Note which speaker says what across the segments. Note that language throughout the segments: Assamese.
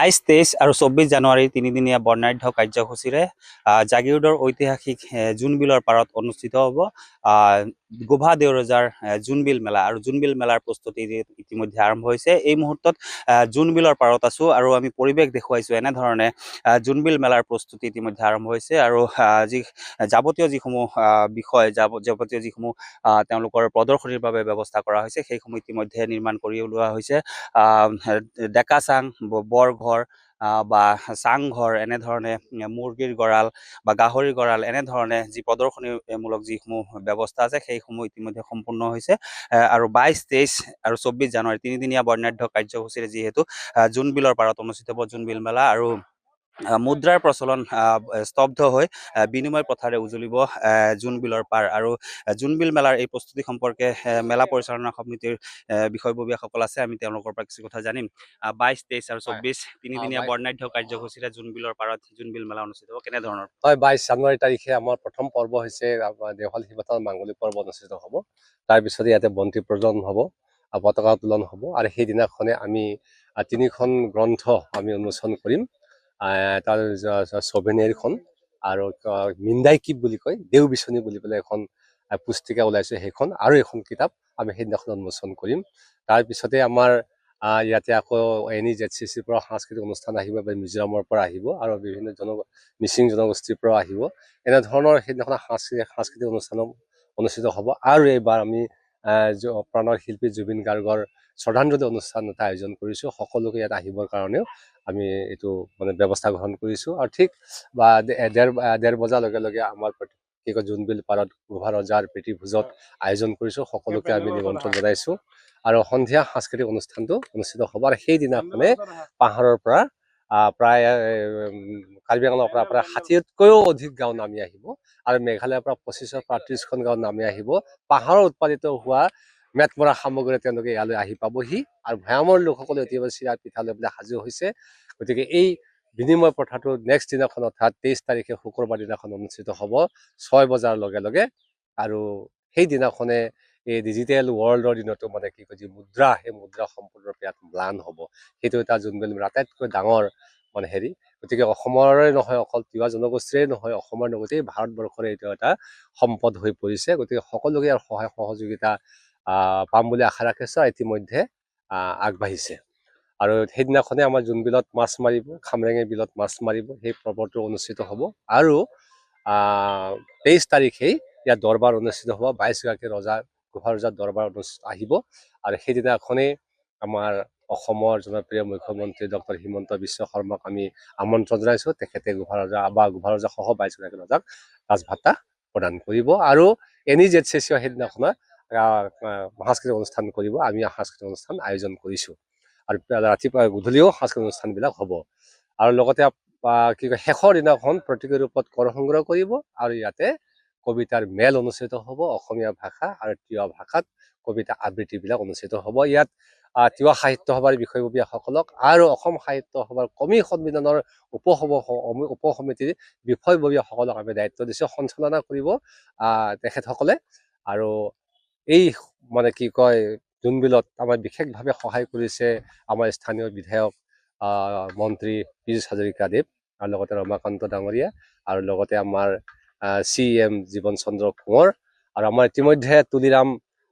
Speaker 1: 22, 23 আৰু 24 জানুৱাৰী তিনিদিনীয়া বৰ্ণাঢ্য কাৰ্যসূচীৰে জাগিৰোডৰ ঐতিহাসিক জোনবিলৰ পাৰত অনুষ্ঠিত হ'ব গোভা দেউৰজাৰ জোনবিল মেলা। আৰু জোনবিল মেলাৰ প্ৰস্তুতি ইতিমধ্যে আৰম্ভ হৈছে। এই মুহূৰ্তত জোনবিলৰ পাৰত আছো আৰু আমি পৰিৱেশ দেখুৱাইছো এনেধৰণে জোনবিল মেলাৰ প্ৰস্তুতি ইতিমধ্যে আৰম্ভ হৈছে। আৰু যাৱতীয় যিসমূহ বিষয় যাৱতীয় যিসমূহ তেওঁলোকৰ প্ৰদৰ্শনীৰ বাবে ব্যৱস্থা কৰা হৈছে সেইসমূহ ইতিমধ্যে নিৰ্মাণ কৰি উলিওৱা হৈছে। ডেকা চাং, বৰঘৰ বা চাংঘৰ, এনেধৰণে মুৰ্গীৰ গঁৰাল বা গাহৰিৰ গঁৰাল, এনেধৰণে যি প্ৰদৰ্শনীমূলক যিসমূহ ব্যৱস্থা আছে সেইসমূহ ইতিমধ্যে সম্পূৰ্ণ হৈছে। আৰু 22, 23 আৰু 24 জানুৱাৰী তিনিদিনীয়া বৰ্ণাঢ্য কাৰ্যসূচীৰে যিহেতু জোনবিলৰ পাৰত অনুষ্ঠিত হ'ব জোনবিল মেলা, আৰু মুদ্ৰাৰ প্ৰচলন স্তব্ধ হৈ বিনিময় প্ৰথাৰে উজলিব জোনবিলৰ পাৰ। আৰু জোনবিল মেলাৰ এই প্ৰস্তুতি সম্পৰ্কে মেলা পৰিচালনা সমিতিৰ বিষয়ববীয়াসকল আছে, আমি তেওঁলোকৰ পৰা কিছু কথা জানিম। 22, 23 আৰু 24 তিনিদিনীয়া বৰ্ণাঢ্য কাৰ্যসূচীৰে জোনবিলৰ পাৰত জোনবিল মেলা অনুষ্ঠিত হ'ব, কেনেধৰণৰ?
Speaker 2: হয়, 22 জানুৱাৰী তাৰিখে আমাৰ প্ৰথম পৰ্ব হৈছে দেওশাল শিৱথান মাংগলিক পৰ্ব অনুষ্ঠিত হ'ব। তাৰপিছতে ইয়াতে বন্তি প্ৰজ্বলন হ'ব, পতাকা উত্তোলন হ'ব, আৰু সেইদিনাখনে আমি 3খন গ্ৰন্থ আমি উন্মোচন কৰিম। তাৰ ছভেনিয়াৰখন আৰু মিণ্ডাই কিপ বুলি কয়, দেও বিচনী বুলি পেলাই এখন পুস্তিকা ওলাইছে, সেইখন আৰু এখন কিতাপ আমি সেইদিনাখন উন্মোচন কৰিম। তাৰপিছতে আমাৰ ইয়াতে আকৌ NEZCCৰ পৰা সাংস্কৃতিক অনুষ্ঠান আহিব, মিজোৰামৰ পৰা আহিব, আৰু বিভিন্ন মিচিং জনগোষ্ঠীৰ পৰা আহিব। এনেধৰণৰ সেইদিনাখন সাংস্কৃতিক অনুষ্ঠান অনুষ্ঠিত হ'ব। আৰু এইবাৰ আমি প্ৰাণৰ শিল্পী জুবিন গাৰ্গৰ শ্ৰদ্ধাঞ্জলি অনুষ্ঠান এটা আয়োজন কৰিছোঁ। সকলোকে ইয়াত আহিবৰ কাৰণেও আমি এইটো ব্যৱস্থা গ্ৰহণ কৰিছোঁ। আৰু ঠিক ডেৰ বজাৰ লগে লগে আমাৰ জোনবিল পাৰত গোভা ৰজাৰ প্ৰীতিভোজত আয়োজন কৰিছোঁ। সকলোকে আমি নিমন্ত্ৰণ জনাইছোঁ। আৰু সন্ধিয়া সাংস্কৃতিক অনুষ্ঠানটো অনুষ্ঠিত হ'ব। আৰু সেইদিনাখনে পাহাৰৰ পৰা প্ৰায় কাৰ্বি আংলঙৰ পৰা প্ৰায় 60তকৈও অধিক গাঁও নামি আহিব, আৰু মেঘালয়ৰ পৰা 25ৰ পৰা 30খন গাঁও নামি আহিব। পাহাৰৰ উৎপাদিত হোৱা মেটমৰা সামগ্ৰী তেওঁলোকে ইয়ালৈ আহি পাবহি, আৰু ভৈয়ামৰ লোকসকলে ইতিমধ্যে চিৰা পিঠা লৈ পেলাই সাজু হৈছে। গতিকে এই বিনিময় প্ৰথাটো নেক্সট দিনাখন অৰ্থাৎ 23 তাৰিখে শুক্ৰবাৰ দিনাখন অনুষ্ঠিত হ'ব 6 বজাৰ লগে লগে। আৰু সেই দিনাখনে এই ডিজিটেল ৱৰ্ল্ডৰ দিনতো যি মুদ্ৰা, সেই মুদ্ৰা সম্পূৰ্ণৰূপে ইয়াত ম্লান হ'ব। সেইটো এটা জোনবিল মেলাৰ আটাইতকৈ ডাঙৰ হেৰি। গতিকে অসমৰে নহয়, অকল তিৱা জনগোষ্ঠীৰে নহয়, অসমৰ লগতে ভাৰতবৰ্ষৰে এইটো এটা সম্পদ হৈ পৰিছে। গতিকে সকলোকে ইয়াৰ সহায় সহযোগিতা পাম বুলি আশা ৰাখিছোঁ। ইতিমধ্যে আগবাঢ়িছে। আৰু সেইদিনাখনে আমাৰ জোনবিলত মাছ মাৰিব, খামৰেঙে বিলত মাছ মাৰিব, সেই পৰ্বটো অনুষ্ঠিত হ'ব। আৰু 23 তাৰিখেই ইয়াত দৰবাৰ অনুষ্ঠিত হ'ব। 22গৰাকী গোভা ৰজাৰ দৰবাৰ আহিব। আৰু সেইদিনাখনেই আমাৰ অসমৰ জনপ্ৰিয় মুখ্যমন্ত্ৰী ডক্টৰ হিমন্ত বিশ্ব শৰ্মাক আমি আমন্ত্ৰণ জনাইছোঁ। তেখেতে গোভা ৰজা সহ 22গৰাকী ৰজাক ৰাজভাতা প্ৰদান কৰিব। আৰু NEZCC সেইদিনাখনে সাংস্কৃতিক অনুষ্ঠান কৰিব। আমি সাংস্কৃতিক অনুষ্ঠান আয়োজন কৰিছোঁ। আৰু ৰাতিপুৱা গধূলিও সাংস্কৃতিক অনুষ্ঠানবিলাক হ'ব। আৰু লগতে শেষৰ দিনাখন প্ৰতীকী ৰূপত কৰ সংগ্ৰহ কৰিব, আৰু ইয়াতে কবিতাৰ মেল অনুষ্ঠিত হ'ব। অসমীয়া ভাষা আৰু তিৱা ভাষাত কবিতা আবৃত্তিবিলাক অনুষ্ঠিত হ'ব। ইয়াত তিৱা সাহিত্য সভাৰ বিষয়ববীয়াসকলক আৰু অসম সাহিত্য সভাৰ কমি সন্মিলনৰ উপসমিতিৰ বিষয়ববীয়াসকলক আমি দায়িত্ব দিছোঁ, সঞ্চালনা কৰিব তেখেতসকলে। আৰু এই জোনবিলত আমাৰ বিশেষভাৱে সহায় কৰিছে আমাৰ স্থানীয় বিধায়ক মন্ত্ৰী পীযুষ হাজৰিকাদেৱ, আৰু লগতে ৰমাকান্ত ডাঙৰীয়া, আৰু লগতে আমাৰ CM জীৱন চন্দ্ৰ কোঁৱৰ, আৰু আমাৰ ইতিমধ্যে তুলিৰাম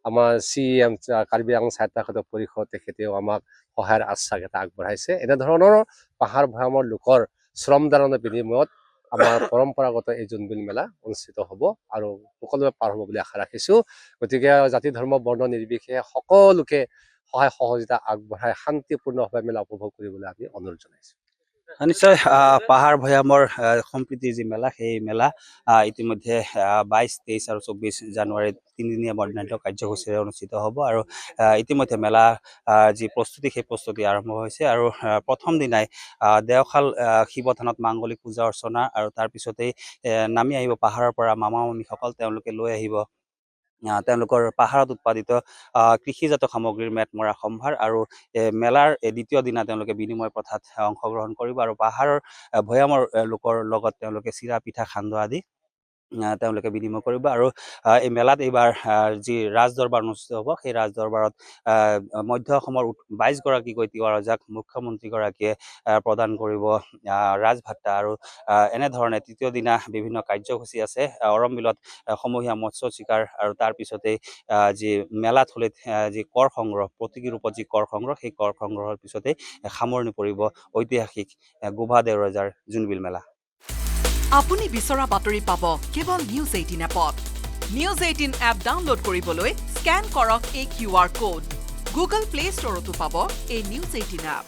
Speaker 2: আমাৰ CM কাৰ্বি আংলং স্বায়ত্তশাসিত পৰিষদ, তেখেতেও আমাক সহায়ৰ আশ্বাস এটা আগবঢ়াইছে। এনেধৰণৰ পাহাৰ ভৈয়ামৰ লোকৰ শ্ৰমদানৰ বিনিময়ত আমাৰ পৰম্পৰাগত এই জোনবিল মেলা অনুষ্ঠিত হ'ব, আৰু সকলোৱে পাৰ হ'ব বুলি আশা ৰাখিছোঁ। গতিকে জাতি ধৰ্ম বৰ্ণ নিৰ্বিশেষে সকলোকে সহায় সহযোগিতা আগবঢ়াই শান্তিপূৰ্ণভাৱে মেলা উপভোগ কৰিবলৈ আমি অনুৰোধ জনাইছোঁ।
Speaker 1: নিশ্চয় পাহাৰ ভৈয়ামৰ সম্প্ৰীতিৰ যি মেলা, সেই মেলা ইতিমধ্যে 22, 23 আৰু 24 জানুৱাৰী তিনিদিনীয়া বৰ্ণাঢ্য কাৰ্যসূচীৰে অনুষ্ঠিত হ'ব। আৰু ইতিমধ্যে মেলা যি প্ৰস্তুতি, সেই প্ৰস্তুতি আৰম্ভ হৈছে। আৰু প্ৰথম দিনাই দেওশাল শিৱথানত মাংগলিক পূজা অৰ্চনা, আৰু তাৰপিছতেই নামি আহিব পাহাৰৰ পৰা মামা মামীসকল। তেওঁলোকে লৈ আহিব তেওঁলোকৰ পাহাৰত উৎপাদিত কৃষিজাত সামগ্ৰীৰ মেটমৰা সম্ভাৰ। আৰু মেলাৰ দ্বিতীয় দিনা তেওঁলোকে বিনিময় প্ৰথাত অংশগ্ৰহণ কৰিব, আৰু পাহাৰৰ ভৈয়ামৰ লোকৰ লগত তেওঁলোকে চিৰা পিঠা সান্দহ আদি তেওঁলোকে বিনিময় কৰিব। আৰু এই মেলাত এইবাৰ যি ৰাজ দৰবাৰ অনুষ্ঠিত হ'ব, সেই ৰাজ দৰবাৰত মধ্য অসমৰ 22 গৰাকীকৈ তিৱা ৰজাক মুখ্যমন্ত্ৰীগৰাকীয়ে প্ৰদান কৰিব ৰাজ ভাট্টা। আৰু এনেধৰণে তৃতীয় দিনা বিভিন্ন কাৰ্যসূচী আছে। অৰমবিলত সমূহীয়া মৎস্য চিকাৰ, আৰু তাৰ পিছতেই যি মেলাথলীত যি কৰ সংগ্ৰহ, প্ৰতীকী ৰূপত যি কৰ সংগ্ৰহ, সেই কৰ সংগ্ৰহৰ পিছতেই সামৰণি পৰিব ঐতিহাসিক গোভা দেওৰজাৰ জোনবিল মেলা।
Speaker 3: আপুনি বিচৰা বাতৰি পাব কেৱল নিউজ 18 এপত। নিউজ 18 এপ ডাউনলোড কৰিবলৈ স্কেন কৰক এই QR কোড। গুগল প্লে ষ্টৰতো পাব এই নিউজ 18 এপ।